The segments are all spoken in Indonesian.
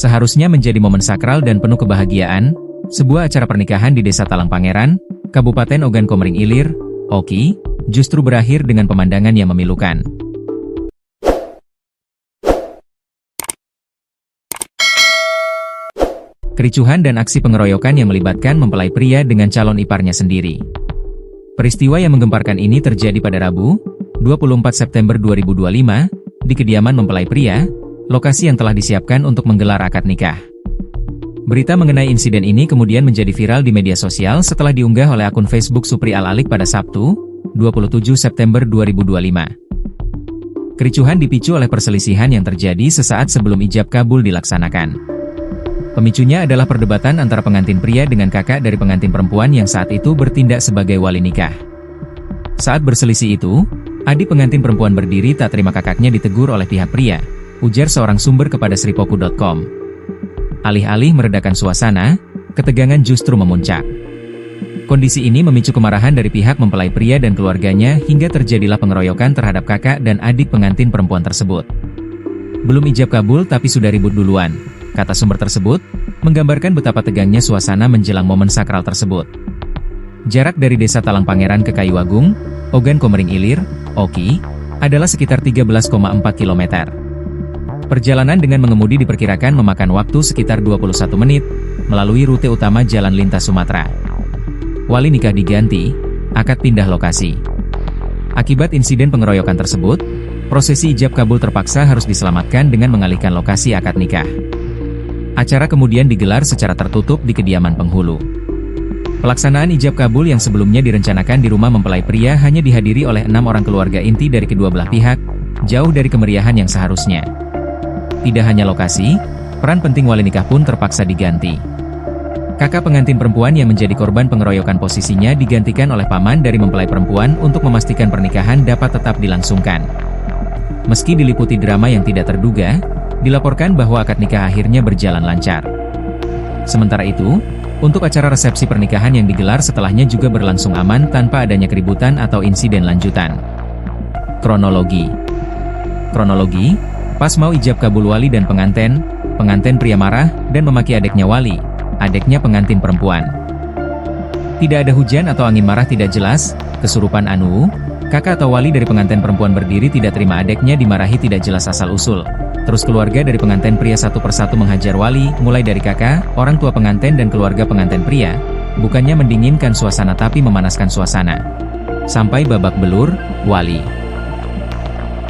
Seharusnya menjadi momen sakral dan penuh kebahagiaan, sebuah acara pernikahan di Desa Talang Pangeran, Kabupaten Ogan Komering Ilir, Oki, justru berakhir dengan pemandangan yang memilukan. Kericuhan dan aksi pengeroyokan yang melibatkan mempelai pria dengan calon iparnya sendiri. Peristiwa yang menggemparkan ini terjadi pada Rabu, 24 September 2025, di kediaman mempelai pria, lokasi yang telah disiapkan untuk menggelar akad nikah. Berita mengenai insiden ini kemudian menjadi viral di media sosial setelah diunggah oleh akun Facebook Supri Al-Alik pada Sabtu, 27 September 2025. Kericuhan dipicu oleh perselisihan yang terjadi sesaat sebelum ijab kabul dilaksanakan. Pemicunya adalah perdebatan antara pengantin pria dengan kakak dari pengantin perempuan yang saat itu bertindak sebagai wali nikah. Saat berselisih itu, adik pengantin perempuan berdiri tak terima kakaknya ditegur oleh pihak pria, ujar seorang sumber kepada sripoku.com. Alih-alih meredakan suasana, ketegangan justru memuncak. Kondisi ini memicu kemarahan dari pihak mempelai pria dan keluarganya hingga terjadilah pengeroyokan terhadap kakak dan adik pengantin perempuan tersebut. Belum ijab kabul tapi sudah ribut duluan, kata sumber tersebut, menggambarkan betapa tegangnya suasana menjelang momen sakral tersebut. Jarak dari Desa Talang Pangeran ke Kayuagung, Ogan Komering Ilir, Oki, adalah sekitar 13,4 km. Perjalanan dengan mengemudi diperkirakan memakan waktu sekitar 21 menit, melalui rute utama Jalan Lintas Sumatera. Wali nikah diganti, akad pindah lokasi. Akibat insiden pengeroyokan tersebut, prosesi ijab kabul terpaksa harus diselamatkan dengan mengalihkan lokasi akad nikah. Acara kemudian digelar secara tertutup di kediaman penghulu. Pelaksanaan ijab kabul yang sebelumnya direncanakan di rumah mempelai pria hanya dihadiri oleh 6 orang keluarga inti dari kedua belah pihak, jauh dari kemeriahan yang seharusnya. Tidak hanya lokasi, peran penting wali nikah pun terpaksa diganti. Kakak pengantin perempuan yang menjadi korban pengeroyokan posisinya digantikan oleh paman dari mempelai perempuan untuk memastikan pernikahan dapat tetap dilangsungkan. Meski diliputi drama yang tidak terduga, dilaporkan bahwa akad nikah akhirnya berjalan lancar. Sementara itu, untuk acara resepsi pernikahan yang digelar setelahnya juga berlangsung aman tanpa adanya keributan atau insiden lanjutan. Kronologi. Pas mau ijab kabul wali dan pengantin pria marah dan memaki adiknya wali, adiknya pengantin perempuan. Tidak ada hujan atau angin marah tidak jelas, kesurupan kakak atau wali dari pengantin perempuan berdiri tidak terima adiknya dimarahi tidak jelas asal-usul. Terus keluarga dari pengantin pria satu persatu menghajar wali, mulai dari kakak, orang tua pengantin dan keluarga pengantin pria, bukannya mendinginkan suasana tapi memanaskan suasana. Sampai babak belur, wali.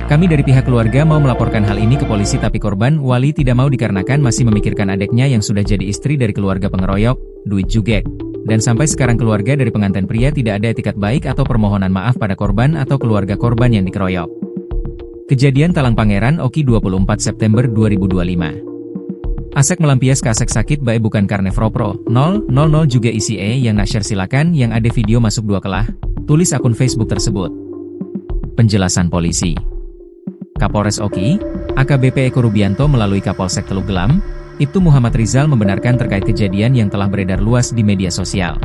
Kami dari pihak keluarga mau melaporkan hal ini ke polisi tapi korban wali tidak mau dikarenakan masih memikirkan adiknya yang sudah jadi istri dari keluarga pengeroyok, duit jugek. Dan sampai sekarang keluarga dari pengantin pria tidak ada etikat baik atau permohonan maaf pada korban atau keluarga korban yang dikeroyok. Kejadian Talang Pangeran Oki 24 September 2025. Asek melampias ke asek sakit bae bukan karena Fropro, 000 juga isi yang nak share silakan yang ada video masuk 2 kelah, tulis akun Facebook tersebut. Penjelasan polisi. Kapolres Oki, AKBP Eko Rubianto melalui Kapolsek Teluk Gelam, Ibtu Muhammad Rizal membenarkan terkait kejadian yang telah beredar luas di media sosial.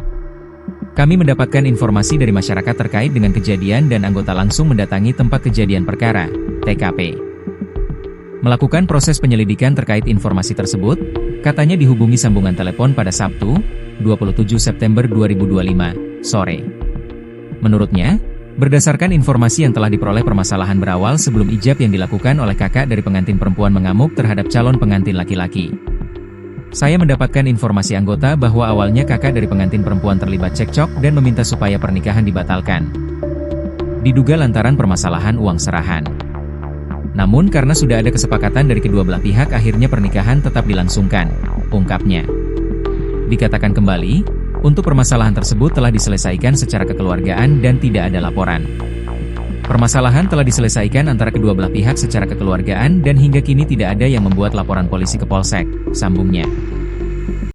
Kami mendapatkan informasi dari masyarakat terkait dengan kejadian dan anggota langsung mendatangi tempat kejadian perkara, TKP. Melakukan proses penyelidikan terkait informasi tersebut, katanya dihubungi sambungan telepon pada Sabtu, 27 September 2025, sore. Menurutnya, berdasarkan informasi yang telah diperoleh permasalahan berawal sebelum ijab yang dilakukan oleh kakak dari pengantin perempuan mengamuk terhadap calon pengantin laki-laki. Saya mendapatkan informasi anggota bahwa awalnya kakak dari pengantin perempuan terlibat cekcok dan meminta supaya pernikahan dibatalkan. Diduga lantaran permasalahan uang serahan. Namun karena sudah ada kesepakatan dari kedua belah pihak akhirnya pernikahan tetap dilangsungkan, ungkapnya. Dikatakan kembali, untuk permasalahan tersebut telah diselesaikan secara kekeluargaan dan tidak ada laporan. Permasalahan telah diselesaikan antara kedua belah pihak secara kekeluargaan dan hingga kini tidak ada yang membuat laporan polisi ke Polsek, sambungnya.